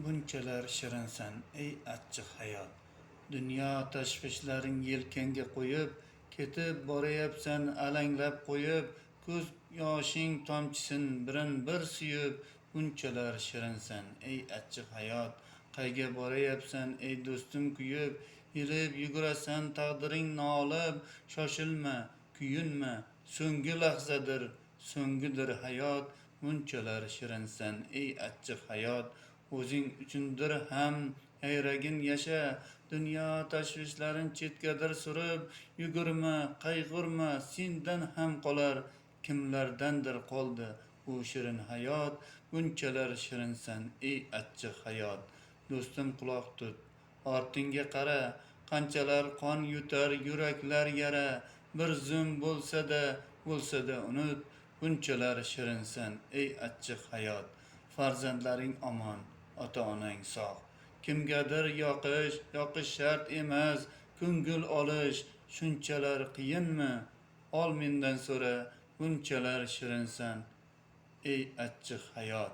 Bunchalar shirinsan ey achchiq hayot. Dunyo tashvishlaring yelkangga qo'yib, ketib borayapsan alanglab qo'yib, ko'z yoshing tomchisin birin bir suyib. Bunchalar shirinsan ey achchiq hayot. Qayga borayapsan ey do'stim kuyib, yelib yugurasan taqdiring nolib. Shoshilma, kuyinma, so'nggi lahzadir, so'nggidir hayot. Bunchalar shirinsan ey achchiq hayot. O'zing uchundir ham yayragin yasha, dunyo tashvishlarin chetgadir surib. Yugurma, qayg'urma, sendan ham qolar, kimlardandir qoldi bu shirin hayot. Bunchalar shirinsan ey achchiq hayot. Do'stim quloq tut, ortingga qara, qanchalar qon yutar yuraklar yara. Bir zum bo'lsa-da unut, bunchalar shirinsan ey achchiq hayot. Farzandlaring omon, ota-onang sog'. Kimgadir yoqish shart emas, ko'ngil olish shunchalar qiyinmi? Ol mendan so'ra, bunchalar shirinsan ey achchiq hayot.